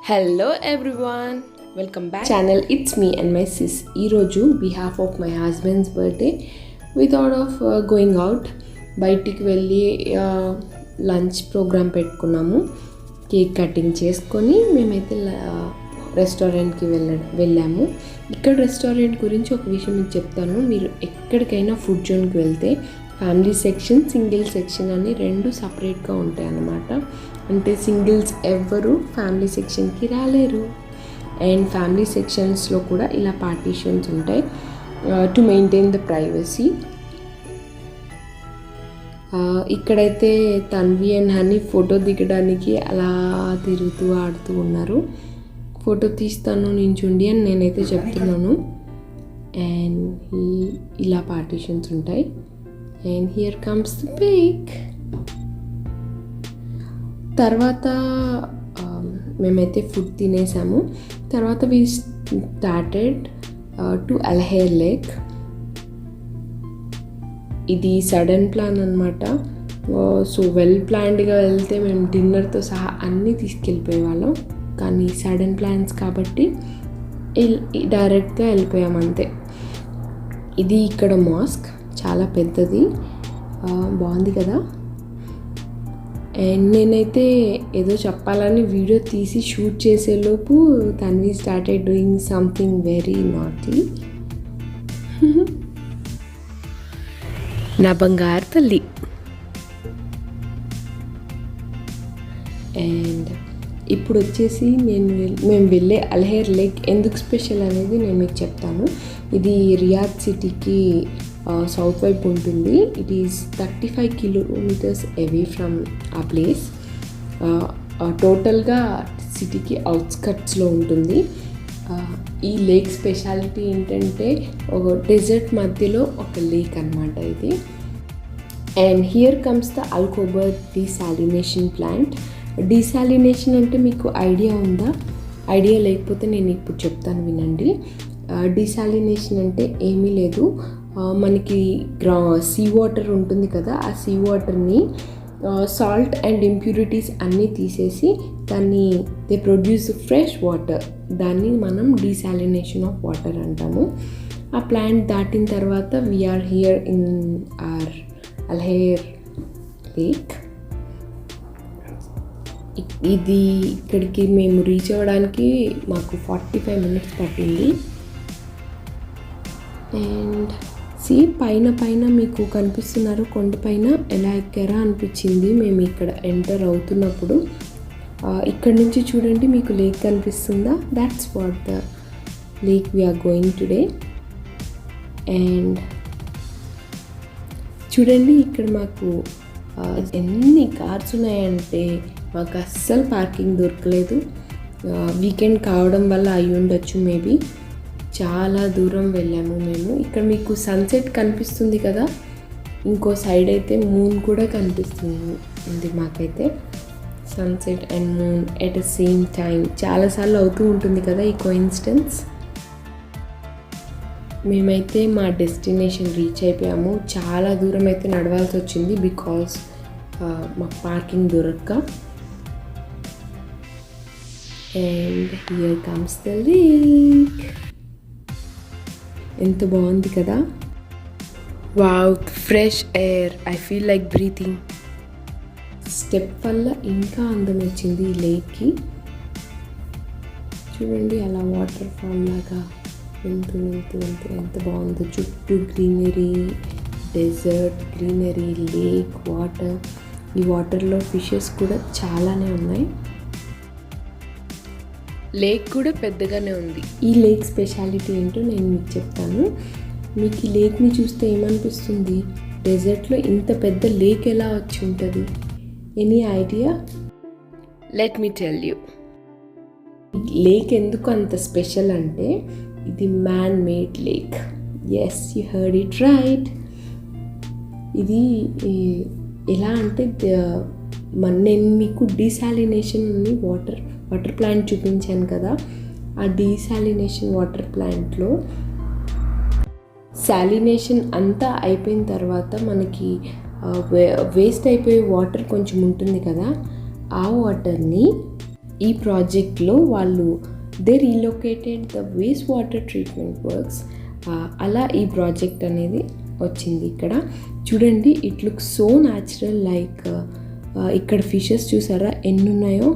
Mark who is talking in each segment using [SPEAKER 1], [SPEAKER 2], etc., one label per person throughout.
[SPEAKER 1] Hello everyone, welcome back channel. It's me and my sis. ఈరోజు behalf of my husband's birthday we thought of going out. బయటికి వెళ్ళి lunch program పెట్టుకున్నాము. Cake cutting చేసుకొని మేమైతే రెస్టారెంట్కి వెళ్ళాము. ఇక్కడ రెస్టారెంట్ గురించి ఒక విషయం మీకు చెప్తాను. మీరు ఎక్కడికైనా ఫుడ్ జోన్కి వెళ్తే ఫ్యామిలీ సెక్షన్, సింగిల్ సెక్షన్ అని రెండు సపరేట్గా ఉంటాయి అన్నమాట. అంటే సింగిల్స్ ఎవ్వరు ఫ్యామిలీ సెక్షన్కి రాలేరు. అండ్ ఫ్యామిలీ సెక్షన్స్లో కూడా ఇలా పార్టీషన్స్ ఉంటాయి టు మెయింటైన్ ద ప్రైవసీ. ఇక్కడైతే తన్వి అండ్ హనీ ఫోటో దిగడానికి అలా తిరుగుతూ ఆడుతూ ఉన్నారు. ఫోటో తీస్తాను నించుండి అని నేనైతే చెప్తున్నాను. అండ్ ఇలా పార్టీషన్స్ ఉంటాయి. And here comes the pic. తర్వాత మేమైతే ఫుడ్ తినేసాము. తర్వాత వి స్టార్టెడ్ టు అల్హేర్ లేక్. ఇది సడన్ ప్లాన్ అనమాట. సో వెల్ ప్లాన్డ్గా వెళ్తే మేము డిన్నర్తో సహా అన్నీ తీసుకెళ్ళిపోయే వాళ్ళం. కానీ సడన్ ప్లాన్స్ కాబట్టి డైరెక్ట్గా వెళ్ళిపోయాం అంతే. ఇది ఇక్కడ మాస్క్ చాలా పెద్దది, బాగుంది కదా. అండ్ నేనైతే ఏదో చెప్పాలని వీడియో తీసి షూట్ చేసేలోపు Tanvi started doing something very naughty. నా బంగారు తల్లి. అండ్ ఇప్పుడు వచ్చేసి మేము వెళ్ళే అల్హేర్ లేక్ ఎందుకు స్పెషల్ అనేది నేను మీకు చెప్తాను. ఇది రియాద్ సిటీకి సౌత్ వైపు ఉంటుంది. It is 35 kilometres away from ఆ ప్లేస్. టోటల్గా సిటీకి అవుట్స్కట్స్లో ఉంటుంది. ఈ లేక్ స్పెషాలిటీ ఏంటంటే ఒక డెజర్ట్ మధ్యలో ఒక లేక్ అన్నమాట ఇది. And here comes the Al Khobar desalination plant. Desalination అంటే మీకు ఐడియా ఉందా? ఐడియా లేకపోతే నేను ఇప్పుడు చెప్తాను, వినండి. డీసాలినేషన్ అంటే ఏమీ లేదు. మనకి సీ వాటర్ ఉంటుంది కదా, ఆ సీ వాటర్ని సాల్ట్ అండ్ ఇంప్యూరిటీస్ అన్నీ తీసేసి దాన్ని దే ప్రొడ్యూస్ ఫ్రెష్ వాటర్. దాన్ని మనం డీసాలినేషన్ ఆఫ్ వాటర్ అంటాము. ఆ ప్లాంట్ దాటిన తర్వాత we are here in our Al Hair lake. ఇది ఇక్కడికి మేము రీచ్ అవ్వడానికి మాకు 45 minutes పట్టింది. అండ్ పైన మీకు కనిపిస్తున్నారు కొండపైన ఎలా ఎక్కారా అనిపించింది మేము ఇక్కడ ఎంటర్ అవుతున్నప్పుడు. ఇక్కడ నుంచి చూడండి, మీకు లేక్ కనిపిస్తుందా? That's what the lake we are going today. And చూడండి ఇక్కడ మాకు ఎన్ని కార్స్ ఉన్నాయంటే మాకు అస్సలు పార్కింగ్ దొరకలేదు. వీకెండ్ కావడం వల్ల అయి ఉండొచ్చు మేబీ. చాలా దూరం వెళ్ళాము మేము. ఇక్కడ మీకు సన్సెట్ కనిపిస్తుంది కదా, ఇంకో సైడ్ అయితే మూన్ కూడా కనిపిస్తుంది మాకైతే. Sunset and moon at the same time చాలాసార్లు అవుతూ ఉంటుంది కదా ఈ కోఇన్సిడెన్స్. మేమైతే మా డెస్టినేషన్ రీచ్ అయిపోయాము. చాలా దూరం అయితే నడవాల్సి వచ్చింది బికాస్ మాకు పార్కింగ్ దొరక్క. And here comes the lake. ఎంత బాగుంది కదా. Wow, fresh air, I feel like breathing. Step వల్ల ఇంకా అందం వచ్చింది ఈ లేక్కి. చూడండి అలా వాటర్ ఫాల్ లాగా వెళ్తూ ఎంత బాగుందో. చుట్టూ greenery, desert, greenery, lake, water. ఈ వాటర్లో ఫిషెస్ కూడా చాలానే ఉన్నాయి. లేక్ కూడా పెద్దగానే ఉంది. ఈ లేక్ స్పెషాలిటీ ఏంటో నేను మీకు చెప్తాను. మీకు ఈ లేక్ని చూస్తే ఏమనిపిస్తుంది? డెజర్ట్లో ఇంత పెద్ద లేక్ ఎలా వచ్చి ఉంటుంది? Any idea? Let me tell you. Lake ఎందుకు అంత స్పెషల్ అంటే ఇది man made lake. Yes, you heard it right. ఇది ఎలా అంటే నేను మీకు డీసాలినేషన్ వాటర్ ప్లాంట్ చూపించాను కదా, ఆ డీసాలినేషన్ వాటర్ ప్లాంట్లో సాలినేషన్ అంతా అయిపోయిన తర్వాత మనకి వేస్ట్ అయిపోయే వాటర్ కొంచెం ఉంటుంది కదా, ఆ వాటర్ని ఈ ప్రాజెక్ట్లో వాళ్ళు they relocated the waste water treatment works. అలా ఈ ప్రాజెక్ట్ అనేది వచ్చింది. ఇక్కడ చూడండి, it looks so natural. Like ఇక్కడ ఫిషెస్ చూసారా ఎన్ని ఉన్నాయో.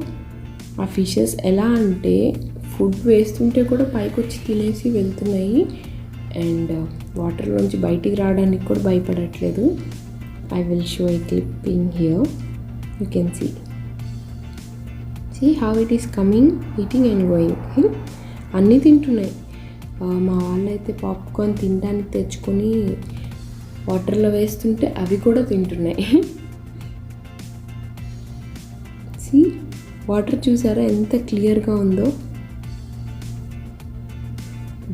[SPEAKER 1] ఆ ఫిషెస్ ఎలా అంటే ఫుడ్ వేస్తుంటే కూడా పైకి వచ్చి తినేసి వెళ్తున్నాయి. అండ్ వాటర్లోంచి బయటికి రావడానికి కూడా భయపడట్లేదు. I will show a clipping here. You can see how it is coming, eating and going. అన్నీ తింటున్నాయి. మా వాళ్ళైతే పాప్కార్న్ తినడానికి తెచ్చుకొని వాటర్లో వేస్తుంటే అవి కూడా తింటున్నాయి. సీ, వాటర్ చూసారా ఎంత క్లియర్గా ఉందో.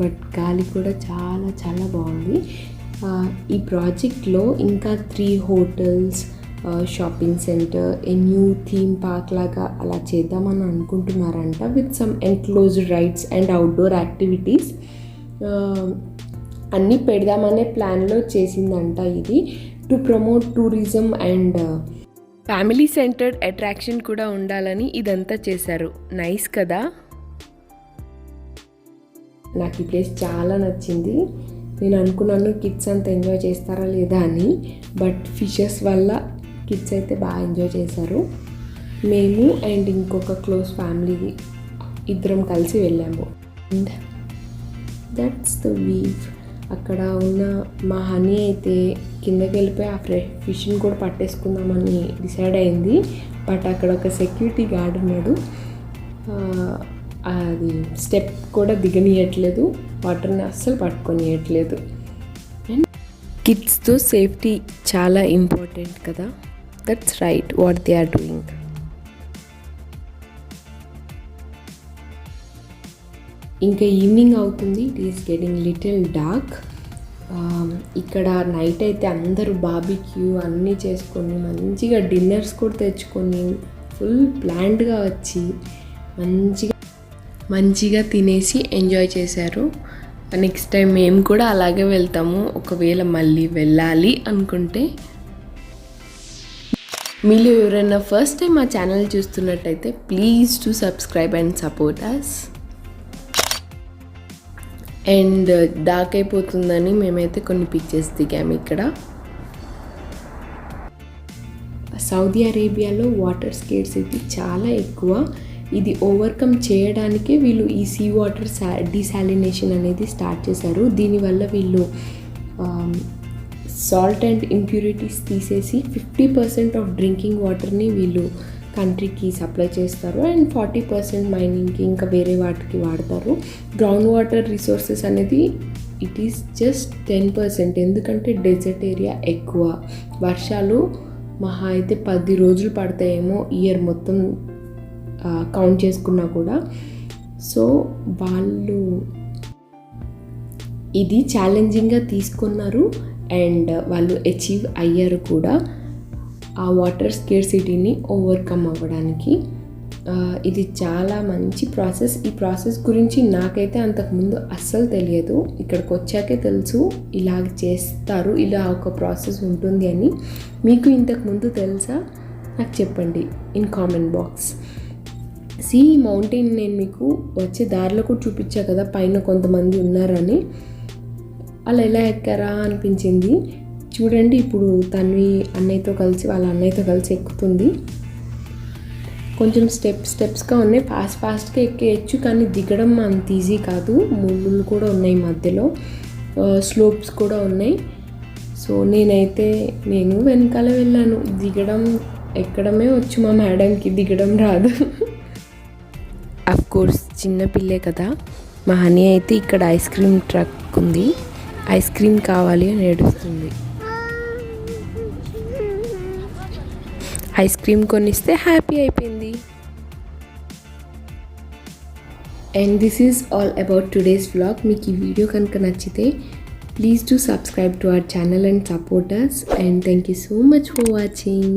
[SPEAKER 1] బట్ గాలి కూడా చాలా చాలా బాగుంది. ఈ ప్రాజెక్ట్లో ఇంకా 3 hotels, shopping centre, a new theme park లాగా అలా చేద్దామని అనుకుంటున్నారంట, with some enclosed rides and outdoor activities అన్నీ పెడదామనే ప్లాన్లో చేసిందంట ఇది, to promote tourism and family centred attraction కూడా ఉండాలని ఇదంతా చేశారు. నైస్ కదా. నాకు ఈ ప్లేస్ చాలా నచ్చింది. నేను అనుకున్నాను కిడ్స్ అంతా ఎంజాయ్ చేస్తారా లేదా అని, బట్ ఫిషెస్ వల్ల కిడ్స్ అయితే బాగా ఎంజాయ్ చేశారు. మేము అండ్ ఇంకొక క్లోజ్ ఫ్యామిలీ ఇద్దరం కలిసి వెళ్ళాము. And that's the view. అక్కడ ఉన్న మా హనీ అయితే కిందకి వెళ్ళిపోయి ఆ ఫిష్ని కూడా పట్టేసుకుందామని డిసైడ్ అయింది. బట్ అక్కడ ఒక సెక్యూరిటీ గార్డ్ ఉన్నాడు, అది స్టెప్ కూడా దిగనీయట్లేదు, వాటర్ని అస్సలు పట్టుకొనియట్లేదు. అండ్ కిడ్స్తో సేఫ్టీ చాలా ఇంపార్టెంట్ కదా. That's right what they are doing. ఇంకా ఈవినింగ్ అవుతుంది. It is getting little dark. ఇక్కడ నైట్ అయితే అందరూ బార్బిక్యూ అన్నీ చేసుకొని మంచిగా డిన్నర్స్ కూడా తెచ్చుకొని ఫుల్ ప్లాన్డ్గా వచ్చి మంచిగా తినేసి ఎంజాయ్ చేశారు. నెక్స్ట్ టైం మేము కూడా అలాగే వెళ్తాము, ఒకవేళ మళ్ళీ వెళ్ళాలి అనుకుంటే. మీలో ఎవరైనా ఫస్ట్ టైం మా ఛానల్ చూస్తున్నట్టయితే please to subscribe and support us. And dark అయిపోతుందని మేమైతే కొన్ని పిక్చర్స్ దిగాము. ఇక్కడ సౌదీ అరేబియాలో వాటర్ స్కేర్సిటీ చాలా ఎక్కువ. ఇది ఓవర్కమ్ చేయడానికే వీళ్ళు ఈ సీ వాటర్ డీసాలినేషన్ అనేది స్టార్ట్ చేశారు. దీనివల్ల వీళ్ళు సాల్ట్ అండ్ ఇంప్యూరిటీస్ తీసేసి 50% ఆఫ్ డ్రింకింగ్ వాటర్ని వీళ్ళు కంట్రీకి సప్లై చేస్తారు. అండ్ 40% మైనింగ్కి ఇంకా వేరే వాటికి వాడతారు. గ్రౌండ్ వాటర్ రిసోర్సెస్ అనేది ఇట్ ఈస్ జస్ట్ 10%. ఎందుకంటే డెజర్ట్ ఏరియా ఎక్కువ. వర్షాలు మహా అయితే 10 రోజులు పడతాయేమో ఇయర్ మొత్తం కౌంట్ చేసుకున్నా కూడా. సో వాళ్ళు ఇది ఛాలెంజింగ్గా తీసుకున్నారు అండ్ వాళ్ళు అచీవ్ అయ్యారు కూడా ఆ వాటర్ స్కేర్సిటీని ఓవర్కమ్ అవ్వడానికి. ఇది చాలా మంచి ప్రాసెస్. ఈ ప్రాసెస్ గురించి నాకైతే అంతకుముందు అస్సలు తెలియదు, ఇక్కడికి వచ్చాకే తెలుసు ఇలా చేస్తారు, ఇలా ఒక ప్రాసెస్ ఉంటుంది అని. మీకు ఇంతకుముందు తెలుసా నాకు చెప్పండి in comment box. See mountain నేను మీకు వచ్చే దారిలో కూడా చూపించా కదా, పైన కొంతమంది ఉన్నారని. అలా ఎలా ఎక్కారా అనిపించింది. చూడండి, ఇప్పుడు తన్వి అన్నయ్యతో కలిసి వాళ్ళ అన్నయ్యతో కలిసి ఎక్కుతుంది. కొంచెం స్టెప్స్గా ఉన్నాయి, ఫాస్ట్గా ఎక్కేయచ్చు, కానీ దిగడం అంత ఈజీ కాదు. ముళ్ళు కూడా ఉన్నాయి మధ్యలో, స్లోప్స్ కూడా ఉన్నాయి. సో నేను వెనకాల వెళ్ళాను. దిగడం ఎక్కడమే వచ్చు మా మేడంకి, దిగడం రాదు. అఫ్కోర్స్ చిన్నపిల్లే కదా. మా హనీ అయితే ఇక్కడ ఐస్ క్రీమ్ ట్రక్ ఉంది, ఐస్ క్రీమ్ కావాలి అని ఏడుస్తుంది. ఐస్ క్రీమ్ కొనిస్తే హ్యాపీ అయిపోయింది. And this is all about today's vlog. మీకు ఈ వీడియో కనుక నచ్చితే please do subscribe to our channel and support us. And thank you so much for watching.